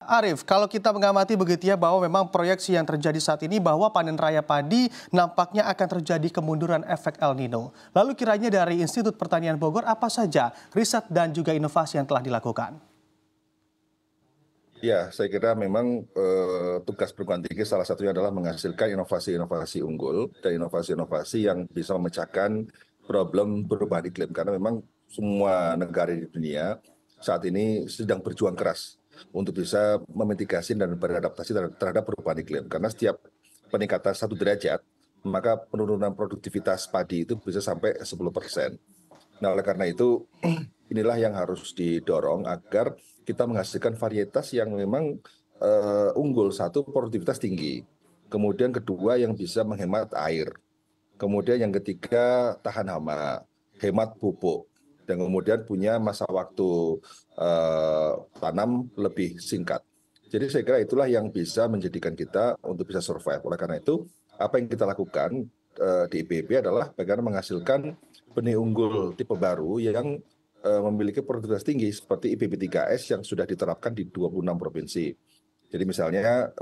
Arif, kalau kita mengamati begitu ya bahwa memang proyeksi yang terjadi saat ini bahwa panen raya padi nampaknya akan terjadi kemunduran efek El Nino. Lalu kiranya dari Institut Pertanian Bogor apa saja riset dan juga inovasi yang telah dilakukan? Ya, saya kira memang tugas perguruan tinggi salah satunya adalah menghasilkan inovasi-inovasi unggul dan inovasi-inovasi yang bisa memecahkan problem perubahan iklim. Karena memang semua negara di dunia saat ini sedang berjuang keras untuk bisa memitigasi dan beradaptasi terhadap perubahan iklim. Karena setiap peningkatan 1 derajat, maka penurunan produktivitas padi itu bisa sampai 10%. Nah, oleh karena itu, inilah yang harus didorong agar kita menghasilkan varietas yang memang unggul. Satu, produktivitas tinggi. Kemudian kedua, yang bisa menghemat air. Kemudian yang ketiga, tahan hama, hemat pupuk. Dan kemudian punya masa waktu tanam lebih singkat. Jadi saya kira itulah yang bisa menjadikan kita untuk bisa survive. Oleh karena itu, apa yang kita lakukan di IPB adalah bagaimana menghasilkan benih unggul tipe baru yang memiliki produktivitas tinggi seperti IPB 3S yang sudah diterapkan di 26 provinsi. Jadi misalnya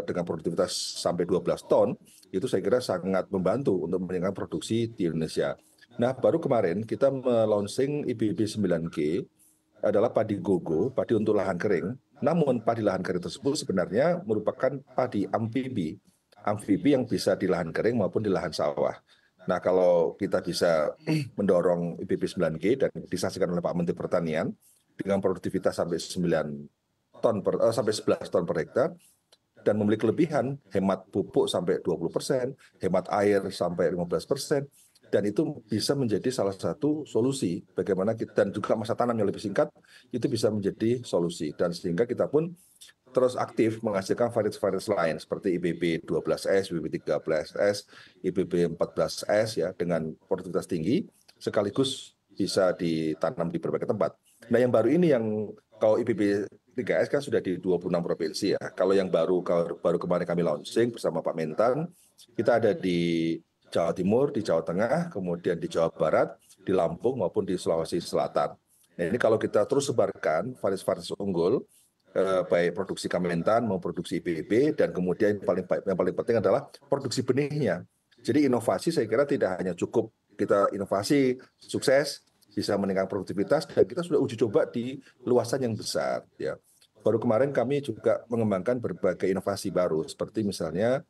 dengan produktivitas sampai 12 ton, itu saya kira sangat membantu untuk meningkatkan produksi di Indonesia. Nah, baru kemarin kita melaunching IPB 9G adalah padi gogo, padi untuk lahan kering. Namun padi lahan kering tersebut sebenarnya merupakan padi amfibi yang bisa di lahan kering maupun di lahan sawah. Nah, kalau kita bisa mendorong IPB 9G dan disaksikan oleh Pak Menteri Pertanian dengan produktivitas sampai 11 ton per hektar dan memiliki kelebihan hemat pupuk sampai 20%, hemat air sampai 15%, dan itu bisa menjadi salah satu solusi bagaimana kita, dan juga masa tanam yang lebih singkat itu bisa menjadi solusi, dan sehingga kita pun terus aktif menghasilkan varietas-varietas lain seperti IPB 12S, IPB 13S, IPB 14S ya dengan produktivitas tinggi sekaligus bisa ditanam di berbagai tempat. Nah, yang baru ini yang kalau IPB 3S kan sudah di 26 provinsi ya. Kalau yang baru kemarin kami launching bersama Pak Mentan, kita ada di Jawa Timur, di Jawa Tengah, kemudian di Jawa Barat, di Lampung maupun di Sulawesi Selatan. Nah, ini kalau kita terus sebarkan varietas-varietas unggul, baik produksi Kementan maupun produksi IPB, dan kemudian yang paling penting adalah produksi benihnya. Jadi inovasi saya kira tidak hanya cukup kita inovasi sukses bisa meningkatkan produktivitas, dan kita sudah uji coba di luasan yang besar ya. Baru kemarin kami juga mengembangkan berbagai inovasi baru seperti misalnya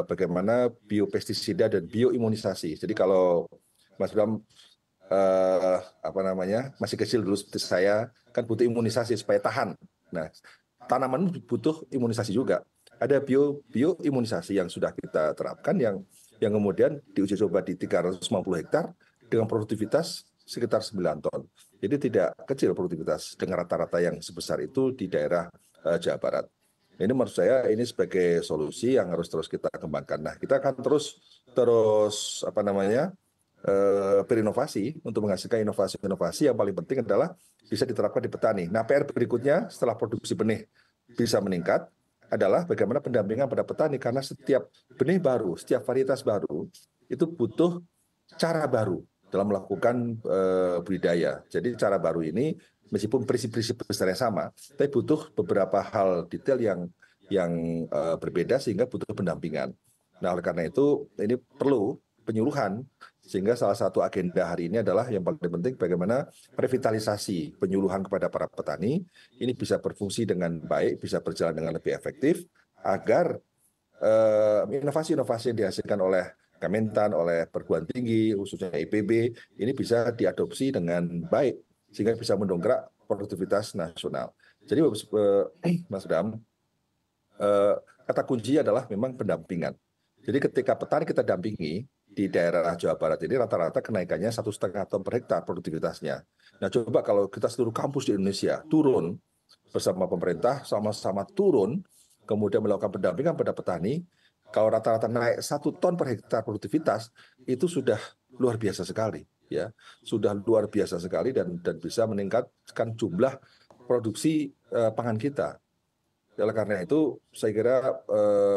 bagaimana biopestisida dan bioimunisasi. Jadi kalau Mas Bram masih kecil dulu seperti saya kan butuh imunisasi supaya tahan. Nah, tanaman butuh imunisasi juga. Ada bioimunisasi yang sudah kita terapkan yang kemudian diuji coba di 350 hektar dengan produktivitas sekitar 9 ton. Jadi tidak kecil produktivitas dengan rata-rata yang sebesar itu di daerah Jawa Barat. Ini menurut saya ini sebagai solusi yang harus terus kita kembangkan. Nah, kita akan terus berinovasi untuk menghasilkan inovasi-inovasi yang paling penting adalah bisa diterapkan di petani. Nah, PR berikutnya setelah produksi benih bisa meningkat adalah bagaimana pendampingan pada petani, karena setiap benih baru, setiap varietas baru itu butuh cara baru dalam melakukan budidaya. Jadi cara baru ini meskipun prinsip-prinsip besarnya sama, tapi butuh beberapa hal detail yang berbeda sehingga butuh pendampingan. Nah, oleh karena itu ini perlu penyuluhan, sehingga salah satu agenda hari ini adalah yang paling penting bagaimana revitalisasi penyuluhan kepada para petani ini bisa berfungsi dengan baik, bisa berjalan dengan lebih efektif agar inovasi-inovasi yang dihasilkan oleh Kementan, oleh perguruan tinggi, khususnya IPB, ini bisa diadopsi dengan baik sehingga bisa mendongkrak produktivitas nasional. Jadi Mas Bram, kata kunci adalah memang pendampingan. Jadi ketika petani kita dampingi di daerah Jawa Barat ini rata-rata kenaikannya 1,5 ton per hektar produktivitasnya. Nah, coba kalau kita seluruh kampus di Indonesia turun bersama pemerintah, sama-sama turun, kemudian melakukan pendampingan pada petani, kalau rata-rata naik 1 ton per hektar produktivitas, itu sudah luar biasa sekali. Ya, sudah luar biasa sekali dan bisa meningkatkan jumlah produksi pangan kita. Oleh karena itu, saya kira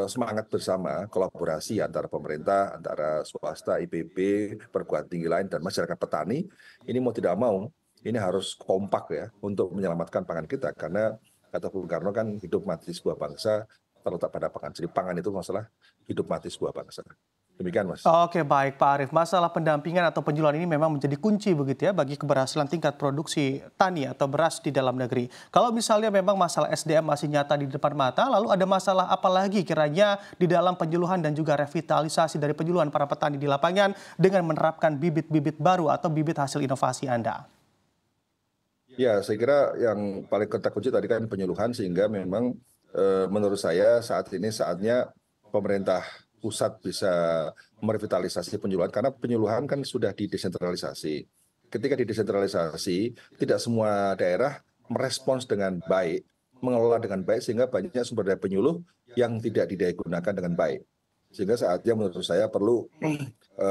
semangat bersama kolaborasi antara pemerintah, antara swasta, IPB, perguruan tinggi lain, dan masyarakat petani, ini mau tidak mau, ini harus kompak ya untuk menyelamatkan pangan kita. Karena Kata Bung Karno kan hidup mati sebuah bangsa terletak pada pangan. Jadi pangan itu masalah hidup mati sebuah bangsa. Demikian, Mas. Oke, baik Pak Arief. Masalah pendampingan atau penjualan ini memang menjadi kunci begitu ya bagi keberhasilan tingkat produksi tani atau beras di dalam negeri. Kalau misalnya memang masalah SDM masih nyata di depan mata, lalu ada masalah apa lagi kiranya di dalam penyuluhan dan juga revitalisasi dari penyuluhan para petani di lapangan dengan menerapkan bibit-bibit baru atau bibit hasil inovasi Anda? Ya, saya kira yang paling kata kunci tadi kan penyuluhan, sehingga memang menurut saya saat ini saatnya pemerintah pusat bisa merevitalisasi penyuluhan, karena penyuluhan kan sudah didesentralisasi. Ketika didesentralisasi, tidak semua daerah merespons dengan baik, mengelola dengan baik, sehingga banyak sumber daya penyuluh yang tidak digunakan dengan baik. Sehingga saatnya menurut saya perlu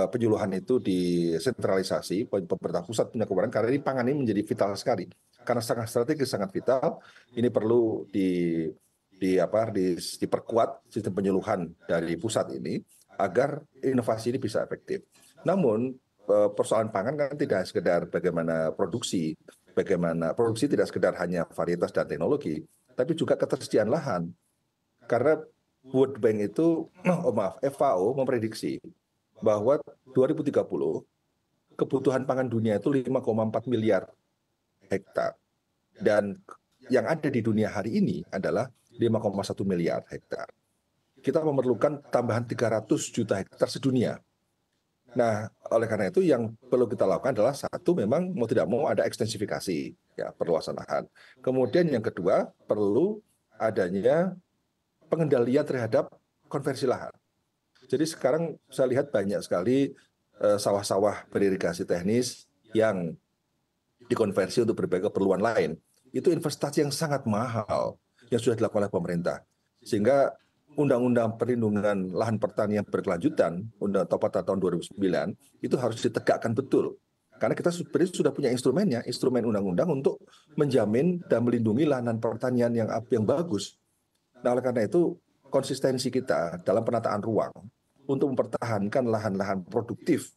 penyuluhan itu disentralisasi, pemerintah pusat punya kewenangan, karena ini pangan ini menjadi vital sekali. Karena sangat strategis, sangat vital, ini perlu diperkuat sistem penyuluhan dari pusat ini agar inovasi ini bisa efektif. Namun persoalan pangan kan tidak sekedar bagaimana produksi tidak sekedar hanya varietas dan teknologi, tapi juga ketersediaan lahan. Karena World Bank itu, FAO memprediksi bahwa 2030 kebutuhan pangan dunia itu 5,4 miliar hektar. Dan yang ada di dunia hari ini adalah 5,1 miliar hektar. Kita memerlukan tambahan 300 juta hektar sedunia. Nah, oleh karena itu yang perlu kita lakukan adalah satu, memang mau tidak mau ada ekstensifikasi, ya, perluasan lahan. Kemudian yang kedua, perlu adanya pengendalian terhadap konversi lahan. Jadi sekarang saya lihat banyak sekali sawah-sawah beririgasi teknis yang dikonversi untuk berbagai keperluan lain. Itu investasi yang sangat mahal yang sudah dilakukan oleh pemerintah. Sehingga Undang-Undang Perlindungan Lahan Pertanian Berkelanjutan, Undang Topata tahun 2009, itu harus ditegakkan betul. Karena kita sebenarnya sudah punya instrumennya, instrumen undang-undang untuk menjamin dan melindungi lahan pertanian yang bagus. Nah, oleh karena itu, konsistensi kita dalam penataan ruang untuk mempertahankan lahan-lahan produktif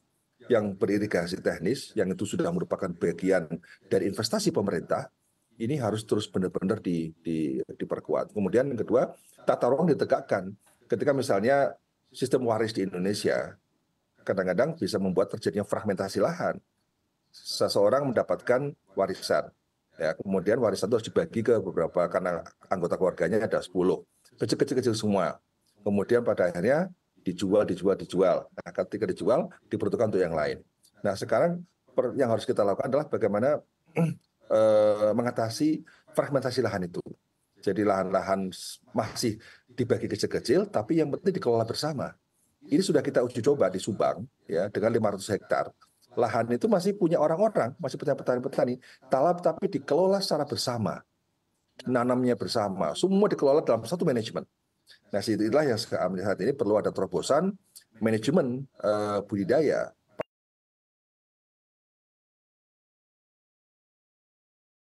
yang beririgasi teknis, yang itu sudah merupakan bagian dari investasi pemerintah, ini harus terus benar-benar diperkuat. Kemudian yang kedua, tata ruang ditegakkan. Ketika misalnya sistem waris di Indonesia kadang-kadang bisa membuat terjadinya fragmentasi lahan. Seseorang mendapatkan warisan, ya, kemudian warisan itu harus dibagi ke beberapa, karena anggota keluarganya ada 10, kecil-kecil semua. Kemudian pada akhirnya dijual. Nah, ketika dijual, diperuntukkan untuk yang lain. Nah, sekarang yang harus kita lakukan adalah bagaimana mengatasi fragmentasi lahan itu. Jadi lahan-lahan masih dibagi kecil-kecil, tapi yang penting dikelola bersama. Ini sudah kita uji coba di Subang, ya, dengan 500 hektar. Lahan itu masih punya orang-orang, masih punya petani-petani, tapi dikelola secara bersama. Nanamnya bersama, semua dikelola dalam satu manajemen. Nah, itulah yang saat ini perlu ada terobosan manajemen budidaya